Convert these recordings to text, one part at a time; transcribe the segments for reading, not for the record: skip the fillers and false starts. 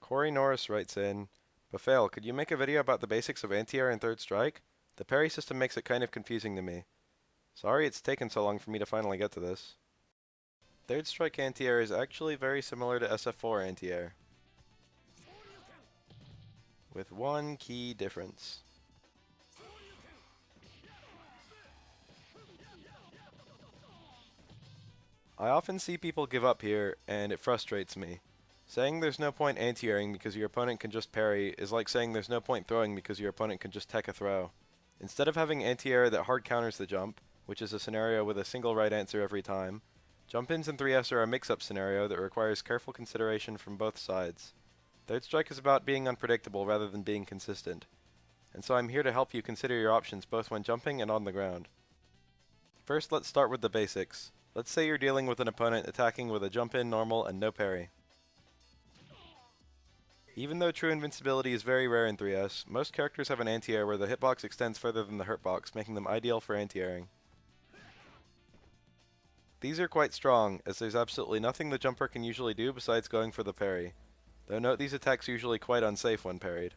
Corey Norris writes in, Bafael, could you make a video about the basics of anti-air and third strike? The parry system makes it kind of confusing to me. Sorry it's taken so long for me to finally get to this. Third strike anti-air is actually very similar to SF4 anti-air, with one key difference. I often see people give up here, and it frustrates me. Saying there's no point anti-airing because your opponent can just parry is like saying there's no point throwing because your opponent can just tech a throw. Instead of having anti-air that hard counters the jump, which is a scenario with a single right answer every time, jump-ins in 3S are a mix-up scenario that requires careful consideration from both sides. Third strike is about being unpredictable rather than being consistent, and so I'm here to help you consider your options both when jumping and on the ground. First, let's start with the basics. Let's say you're dealing with an opponent attacking with a jump-in normal and no parry. Even though true invincibility is very rare in 3S, most characters have an anti-air where the hitbox extends further than the hurtbox, making them ideal for anti-airing. These are quite strong, as there's absolutely nothing the jumper can usually do besides going for the parry, though note these attacks are usually quite unsafe when parried.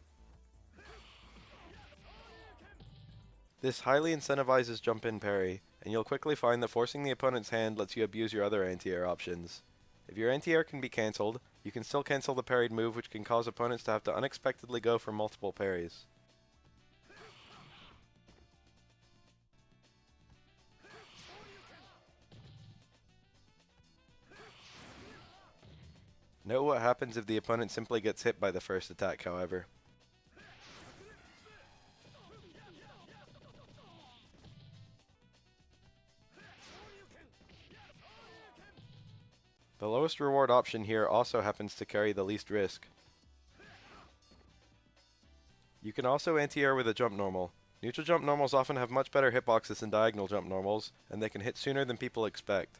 This highly incentivizes jump-in parry, and you'll quickly find that forcing the opponent's hand lets you abuse your other anti-air options. If your anti-air can be cancelled, you can still cancel the parried move, which can cause opponents to have to unexpectedly go for multiple parries. Note what happens if the opponent simply gets hit by the first attack, however. The lowest reward option here also happens to carry the least risk. You can also anti-air with a jump normal. Neutral jump normals often have much better hitboxes than diagonal jump normals, and they can hit sooner than people expect.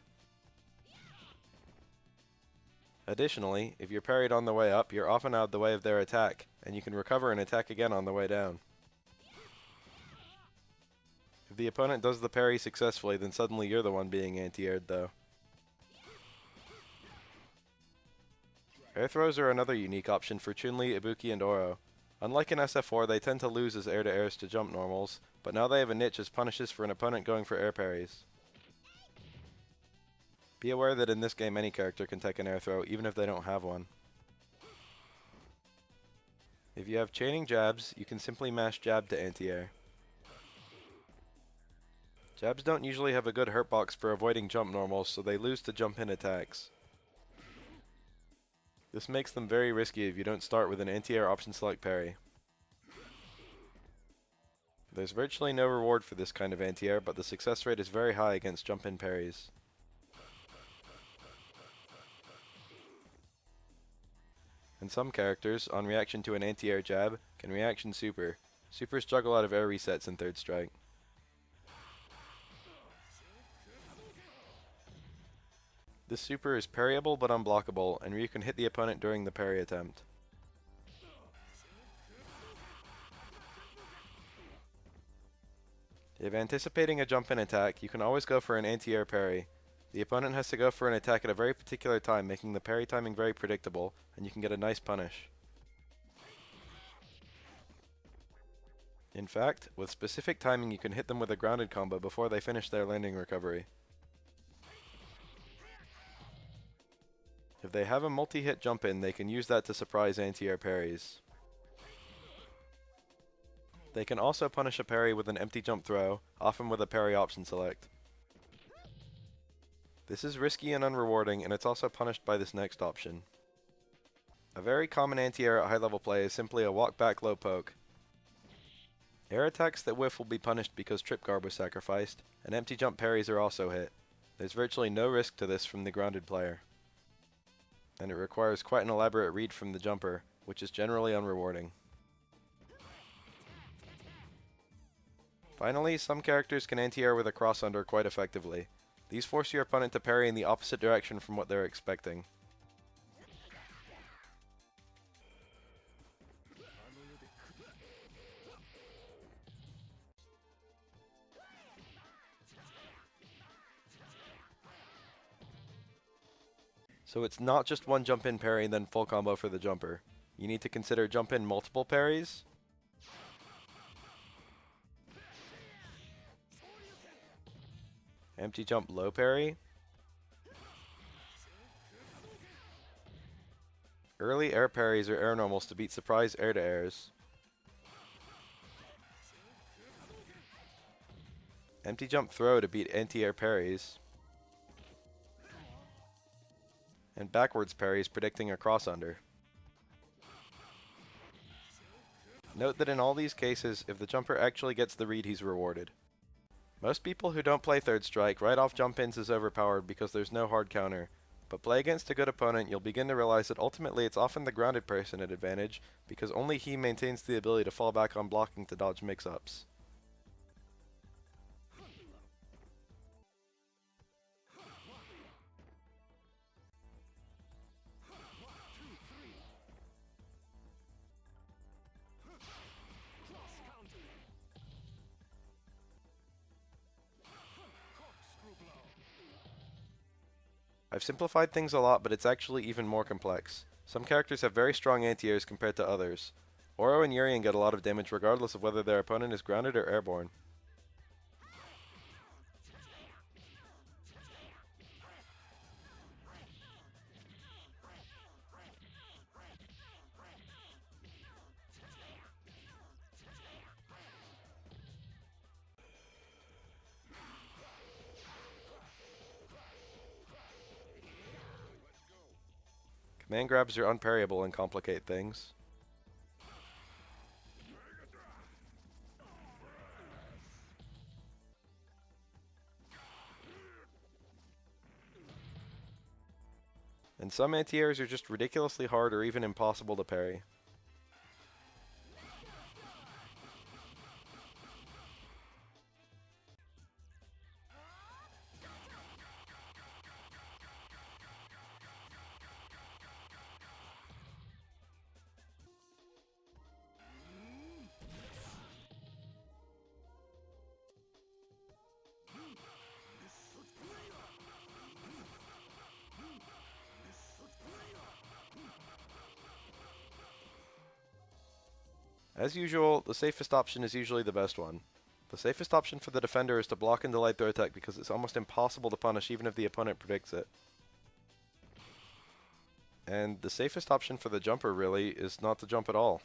Additionally, if you're parried on the way up, you're often out of the way of their attack, and you can recover and attack again on the way down. If the opponent does the parry successfully, then suddenly you're the one being anti-aired though. Air throws are another unique option for chun-li, ibuki, and oro. Unlike in SF4, they tend to lose as air-to-airs to jump normals, but now they have a niche as punishes for an opponent going for air parries. Be aware that in this game any character can take an air throw, even if they don't have one. If you have chaining jabs, you can simply mash jab to anti-air. Jabs don't usually have a good hurtbox for avoiding jump normals, so they lose to jump-in attacks. This makes them very risky if you don't start with an anti-air option select parry. There's virtually no reward for this kind of anti-air, but the success rate is very high against jump-in parries. And some characters, on reaction to an anti-air jab, can reaction super. Supers juggle out of air resets in third strike. This super is parryable but unblockable, and you can hit the opponent during the parry attempt. If anticipating a jump-in attack, you can always go for an anti-air parry. The opponent has to go for an attack at a very particular time, making the parry timing very predictable, and you can get a nice punish. In fact, with specific timing you can hit them with a grounded combo before they finish their landing recovery. If they have a multi-hit jump-in, they can use that to surprise anti-air parries. They can also punish a parry with an empty jump throw, often with a parry option select. This is risky and unrewarding, and it's also punished by this next option. A very common anti-air at high level play is simply a walk back low poke. Air attacks that whiff will be punished because trip guard was sacrificed, and empty jump parries are also hit. There's virtually no risk to this from the grounded player, and it requires quite an elaborate read from the jumper, which is generally unrewarding. Finally, some characters can anti-air with a cross-under quite effectively. These force your opponent to parry in the opposite direction from what they're expecting. So it's not just one jump in parry and then full combo for the jumper. You need to consider jump in multiple parries. Empty jump low parry. Early air parries or air normals to beat surprise air to airs. Empty jump throw to beat anti-air parries. And backwards parries predicting a cross under. Note that in all these cases, if the jumper actually gets the read, he's rewarded. Most people who don't play third strike write off jump ins as overpowered because there's no hard counter. But play against a good opponent, you'll begin to realize that ultimately it's often the grounded person at advantage, because only he maintains the ability to fall back on blocking to dodge mix-ups. I've simplified things a lot, but it's actually even more complex. Some characters have very strong anti-airs compared to others. Oro and Urien get a lot of damage regardless of whether their opponent is grounded or airborne. Command grabs are unparryable and complicate things. And some anti-airs are just ridiculously hard or even impossible to parry. As usual, the safest option is usually the best one. The safest option for the defender is to block and delay throw tech because it's almost impossible to punish even if the opponent predicts it. And the safest option for the jumper really is not to jump at all.